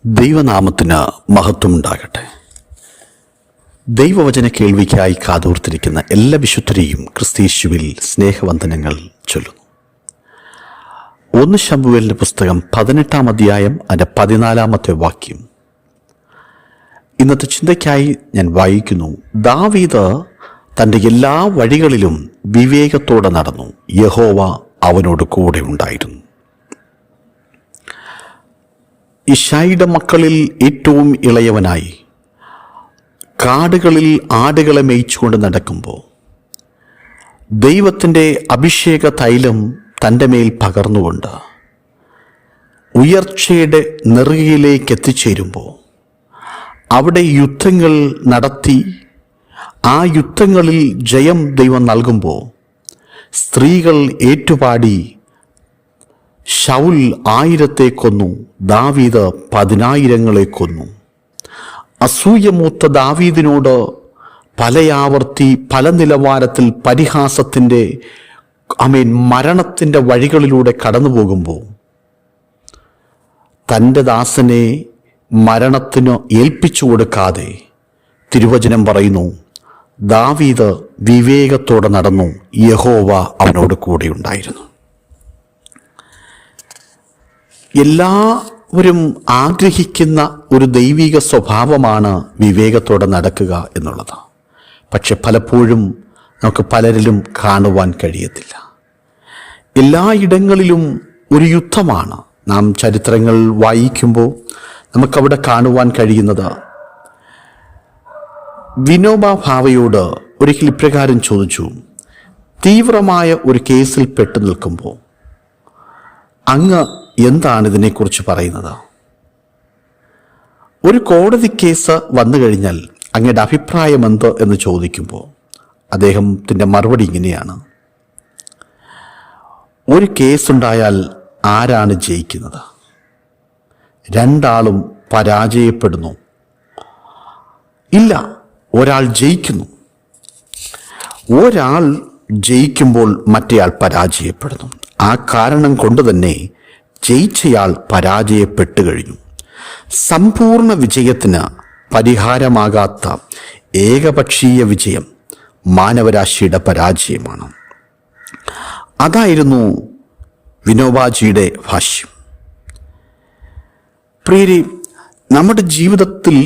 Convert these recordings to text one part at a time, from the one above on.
ദൈവനാമത്തിന് മഹത്വമുണ്ടാകട്ടെ. ദൈവവചന കേൾവിക്കായി കാതോർത്തിരിക്കുന്ന എല്ലാ വിശുദ്ധരെയും ക്രിസ്തയേശുവിൽ സ്നേഹവന്ദനങ്ങൾ ചൊല്ലുന്നു. 1 ശമൂവേലിന്റെ പുസ്തകം 18-ാം അധ്യായം അതിൻ്റെ 14-ാമത്തെ വാക്യം ഇന്നത്തെ ചിന്തയ്ക്കായി ഞാൻ വായിക്കുന്നു. ദാവീദ് തൻ്റെ എല്ലാ വഴികളിലും വിവേകത്തോടെ നടന്നു, യഹോവ അവനോട് കൂടെ ഉണ്ടായിരുന്നു. ഇശായിയുടെ മക്കളിൽ ഏറ്റവും ഇളയവനായി കാടുകളിൽ ആടുകളെ മേയിച്ചുകൊണ്ട് നടക്കുമ്പോൾ ദൈവത്തിൻ്റെ അഭിഷേക തൈലം തൻ്റെ മേൽ പകർന്നുകൊണ്ട് ഉയർച്ചയുടെ നെറുകയിലേക്ക് എത്തിച്ചേരുമ്പോൾ അവിടെ യുദ്ധങ്ങൾ നടത്തി ആ യുദ്ധങ്ങളിൽ ജയം ദൈവം നൽകുമ്പോൾ സ്ത്രീകൾ ഏറ്റുപാടി ശൗൽ 1000 കൊന്നു, ദാവീദ് 10,000 കൊന്നു. അസൂയമൂത്ത ദാവീദിനോട് പലയാവർത്തി പല നിലവാരത്തിൽ പരിഹാസത്തിൻ്റെ മരണത്തിൻ്റെ വഴികളിലൂടെ കടന്നു പോകുമ്പോൾ തൻ്റെ ദാസനെ മരണത്തിന് ഏൽപ്പിച്ചു കൊടുക്കാതെ തിരുവചനം പറയുന്നു, ദാവീദ് വിവേകത്തോടെ നടന്നു, യഹോവ അവനോട് കൂടെ ഉണ്ടായിരുന്നു. എല്ലാവരും ആഗ്രഹിക്കുന്ന ഒരു ദൈവിക സ്വഭാവമാണ് വിവേകത്തോടെ നടക്കുക എന്നുള്ളത്. പക്ഷെ പലപ്പോഴും നമുക്ക് പലരിലും കാണുവാൻ കഴിയത്തില്ല. എല്ലായിടങ്ങളിലും ഒരു യുദ്ധമാണ്. നാം ചരിത്രങ്ങൾ വായിക്കുമ്പോൾ നമുക്കവിടെ കാണുവാൻ കഴിയുന്നത്, വിനോബ ഭാവയോട് ഒരിക്കൽ ഇപ്രകാരം ചോദിച്ചു, തീവ്രമായ ഒരു കേസിൽ പെട്ടു നിൽക്കുമ്പോൾ അങ്ങ് എന്താണ് ഇതിനെക്കുറിച്ച് പറയുന്നത്? ഒരു കോടതി കേസ് വന്നു കഴിഞ്ഞാൽ അങ്ങയുടെ അഭിപ്രായം എന്ത് എന്ന് ചോദിക്കുമ്പോൾ അദ്ദേഹത്തിൻ്റെ മറുപടി ഇങ്ങനെയാണ്, ഒരു കേസുണ്ടായാൽ ആരാണ് ജയിക്കുന്നത്? രണ്ടാളും പരാജയപ്പെടുന്നു. ഇല്ല, ഒരാൾ ജയിക്കുന്നു. ഒരാൾ ജയിക്കുമ്പോൾ മറ്റേയാൾ പരാജയപ്പെടുന്നു. ആ കാരണം കൊണ്ട് തന്നെ ജയിച്ചയാൾ പരാജയപ്പെട്ടു കഴിഞ്ഞു. സമ്പൂർണ്ണ വിജയത്തിന് പരിഹാരമാകാത്ത ഏകപക്ഷീയ വിജയം മാനവരാശിയുടെ പരാജയമാണ്. അതായിരുന്നു വിനോബാജിയുടെ ഭാഷ്യം. പ്രിയരെ, നമ്മുടെ ജീവിതത്തിൽ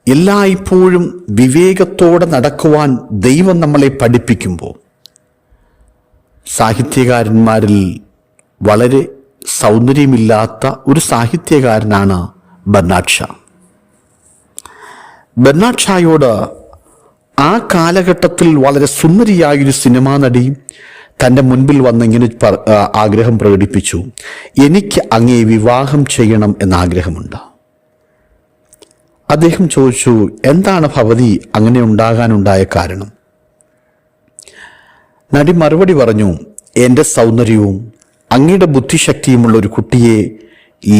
എല്ലായ്പ്പോഴും വിവേകത്തോടെ നടക്കുവാൻ ദൈവം നമ്മളെ പഠിപ്പിക്കുമ്പോൾ, സാഹിത്യകാരന്മാരിൽ വളരെ സൗന്ദര്യമില്ലാത്ത ഒരു സാഹിത്യകാരനാണ് ബർണാഡ് ഷാ. ബർണാഡ് ഷായോട് ആ കാലഘട്ടത്തിൽ വളരെ സുന്ദരിയായൊരു സിനിമാ നടി തൻ്റെ മുൻപിൽ വന്നിങ്ങനെ ആഗ്രഹം പ്രകടിപ്പിച്ചു, എനിക്ക് അങ്ങയെ വിവാഹം ചെയ്യണം എന്ന ആഗ്രഹമുണ്ട്. അദ്ദേഹം ചോദിച്ചു, എന്താണ് ഭവതി അങ്ങനെ ഉണ്ടാകാനുണ്ടായ കാരണം? നടി മറുപടി പറഞ്ഞു, എൻ്റെ സൗന്ദര്യവും അങ്ങയുടെ ബുദ്ധിശക്തിയുമുള്ള ഒരു കുട്ടിയെ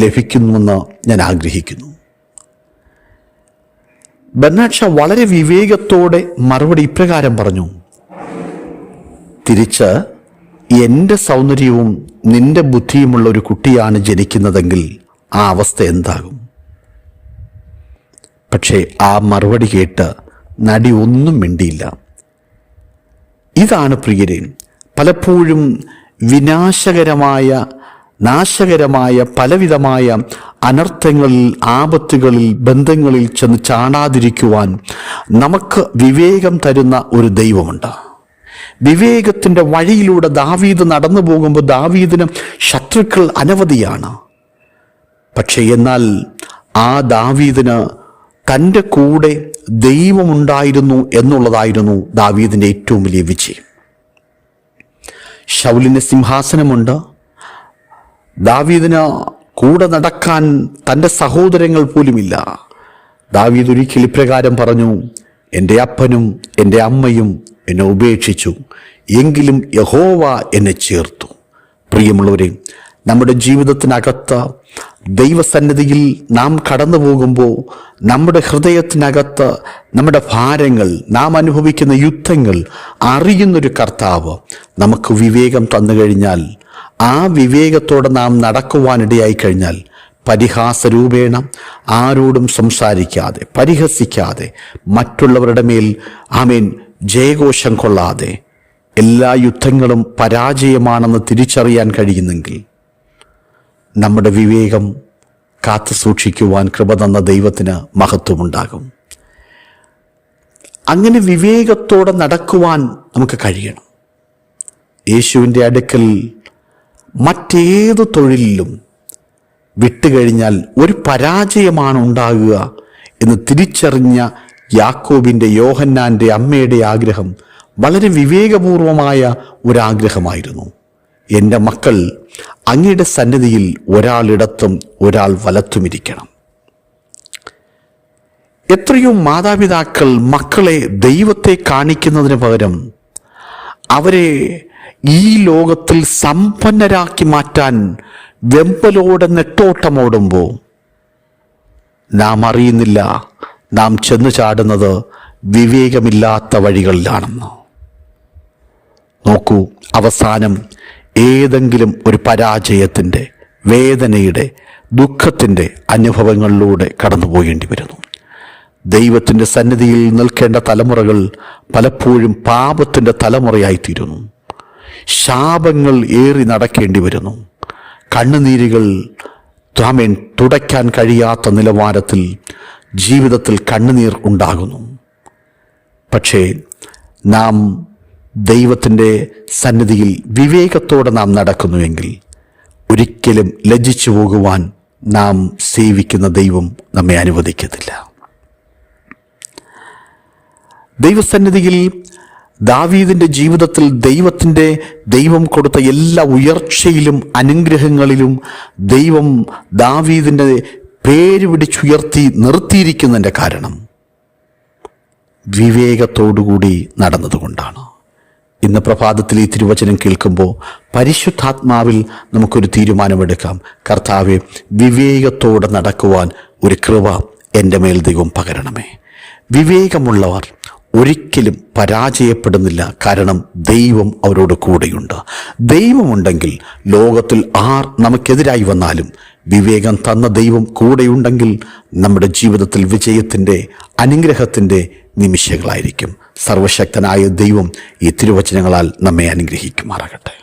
ലഭിക്കുന്നുവെന്ന് ഞാൻ ആഗ്രഹിക്കുന്നു. ബർണാഡ് ഷാ വളരെ വിവേകത്തോടെ മറുപടി ഇപ്രകാരം പറഞ്ഞു, തിരിച്ച് എൻ്റെ സൗന്ദര്യവും നിന്റെ ബുദ്ധിയുമുള്ള ഒരു കുട്ടിയാണ് ജനിക്കുന്നതെങ്കിൽ ആ അവസ്ഥ എന്താകും? പക്ഷേ ആ മറുപടി കേട്ട് നടി ഒന്നും മിണ്ടിയില്ല. ഇതാണ് പ്രിയരെ, പലപ്പോഴും നാശകരമായ പലവിധമായ അനർത്ഥങ്ങളിൽ, ആപത്തുകളിൽ, ബന്ധങ്ങളിൽ ചെന്ന് ചാടാതിരിക്കുവാൻ നമുക്ക് വിവേകം തരുന്ന ഒരു ദൈവമുണ്ട്. വിവേകത്തിൻ്റെ വഴിയിലൂടെ ദാവീദ് നടന്നു പോകുമ്പോൾ ദാവീദിന് ശത്രുക്കൾ അനവധിയാണ്. പക്ഷേ എന്നാൽ ആ ദാവീദിന് തൻ്റെ കൂടെ ദൈവമുണ്ടായിരുന്നു എന്നുള്ളതായിരുന്നു ദാവീദിൻ്റെ ഏറ്റവും വലിയ വിജയം. ശൗലിന് സിംഹാസനമുണ്ട്. ദാവീദിന് കൂടെ നടക്കാൻ തൻ്റെ സഹോദരങ്ങൾ പോലുമില്ല. ദാവീദ് ഒരിക്കൽ ഇപ്രകാരം പറഞ്ഞു, എൻ്റെ അപ്പനും എൻ്റെ അമ്മയും എന്നെ ഉപേക്ഷിച്ചു, എങ്കിലും യഹോവ എന്നെ ചേർത്തു. പ്രിയമുള്ളവരെ, നമ്മുടെ ജീവിതത്തിനകത്ത് ദൈവസന്നിധിയിൽ നാം കടന്നു പോകുമ്പോൾ നമ്മുടെ ഹൃദയത്തിനകത്ത് നമ്മുടെ ഭാരങ്ങൾ, നാം അനുഭവിക്കുന്ന യുദ്ധങ്ങൾ അറിയുന്നൊരു കർത്താവ് നമുക്ക് വിവേകം തന്നു കഴിഞ്ഞാൽ, ആ വിവേകത്തോടെ നാം നടക്കുവാനിടയായി കഴിഞ്ഞാൽ പരിഹാസരൂപേണ ആരോടും സംസാരിക്കാതെ, പരിഹസിക്കാതെ, മറ്റുള്ളവരുടെ മേൽ ജയഘോഷം കൊള്ളാതെ, എല്ലാ യുദ്ധങ്ങളും പരാജയമാണെന്ന് തിരിച്ചറിയാൻ കഴിയുന്നെങ്കിൽ നമ്മുടെ വിവേകം കാത്തു സൂക്ഷിക്കുവാൻ കൃപ തന്ന ദൈവത്തിന് മഹത്വമുണ്ടാകും. അങ്ങനെ വിവേകത്തോടെ നടക്കുവാൻ നമുക്ക് കഴിയണം. യേശുവിൻ്റെ അടുക്കൽ മറ്റേത് തൊഴിലിലും വിട്ടുകഴിഞ്ഞാൽ ഒരു പരാജയമാണ് ഉണ്ടാകുക എന്ന് തിരിച്ചറിഞ്ഞ യാക്കോബിൻ്റെ, യോഹന്നാൻ്റെ അമ്മയുടെ ആഗ്രഹം വളരെ വിവേകപൂർവമായ ഒരാഗ്രഹമായിരുന്നു. എൻ്റെ മക്കൾ അങ്ങയുടെ സന്നിധിയിൽ ഒരാളിടത്തും ഒരാൾ വലത്തുമിരിക്കണം. എത്രയോ മാതാപിതാക്കൾ മക്കളെ ദൈവത്തെ കാണിക്കുന്നതിന് പകരം അവരെ ഈ ലോകത്തിൽ സമ്പന്നരാക്കി മാറ്റാൻ വെമ്പലോടെ നെട്ടോട്ടമോടുമ്പോൾ നാം അറിയുന്നില്ല നാം ചെന്നു ചാടുന്നത് വിവേകമില്ലാത്ത വഴികളിലാണെന്ന്. നോക്കൂ, അവസാനം ഏതെങ്കിലും ഒരു പരാജയത്തിൻ്റെ, വേദനയുടെ, ദുഃഖത്തിൻ്റെ അനുഭവങ്ങളിലൂടെ കടന്നുപോകേണ്ടി വരുന്നു. ദൈവത്തിൻ്റെ സന്നിധിയിൽ നിൽക്കേണ്ട തലമുറകൾ പലപ്പോഴും പാപത്തിൻ്റെ തലമുറയായിത്തീരുന്നു. ശാപങ്ങൾ ഏറി നടക്കേണ്ടി വരുന്നു. കണ്ണുനീരുകൾ തുടയ്ക്കാൻ കഴിയാത്ത നിലവാരത്തിൽ ജീവിതത്തിൽ കണ്ണുനീർ ഉണ്ടാകുന്നു. പക്ഷേ നാം ദൈവത്തിൻ്റെ സന്നിധിയിൽ വിവേകത്തോടെ നാം നടക്കുന്നുവെങ്കിൽ ഒരിക്കലും ലജ്ജിച്ചു പോകുവാൻ നാം സേവിക്കുന്ന ദൈവം നമ്മെ അനുവദിക്കത്തില്ല. ദൈവസന്നിധിയിൽ ദാവീദിൻ്റെ ജീവിതത്തിൽ ദൈവം കൊടുത്ത എല്ലാ ഉയർച്ചയിലും അനുഗ്രഹങ്ങളിലും ദൈവം ദാവീദിൻ്റെ പേര് പിടിച്ചുയർത്തി നിർത്തിയിരിക്കുന്നതിൻ്റെ കാരണം വിവേകത്തോടുകൂടി നടന്നതുകൊണ്ടാണ്. ഇന്ന് പ്രഭാതത്തിൽ ഈ തിരുവചനം കേൾക്കുമ്പോൾ പരിശുദ്ധാത്മാവിൽ നമുക്കൊരു തീരുമാനമെടുക്കാം. കർത്താവെ, വിവേകത്തോടെ നടക്കുവാൻ ഒരു കൃപ എൻ്റെ മേൽ ദൈവം പകരണമേ. വിവേകമുള്ളവർ ഒരിക്കലും പരാജയപ്പെടുന്നില്ല. കാരണം ദൈവം അവരോട് കൂടെയുണ്ട്. ദൈവമുണ്ടെങ്കിൽ ലോകത്തിൽ ആർ നമുക്കെതിരായി വന്നാലും വിവേകം തന്ന ദൈവം കൂടെയുണ്ടെങ്കിൽ നമ്മുടെ ജീവിതത്തിൽ വിജയത്തിൻ്റെ, അനുഗ്രഹത്തിൻ്റെ നിമിഷങ്ങളായിരിക്കും. സർവശക്തനായ ദൈവം ഈ തിരുവചനങ്ങളാൽ നമ്മെ അനുഗ്രഹിക്കുമാറാകട്ടെ.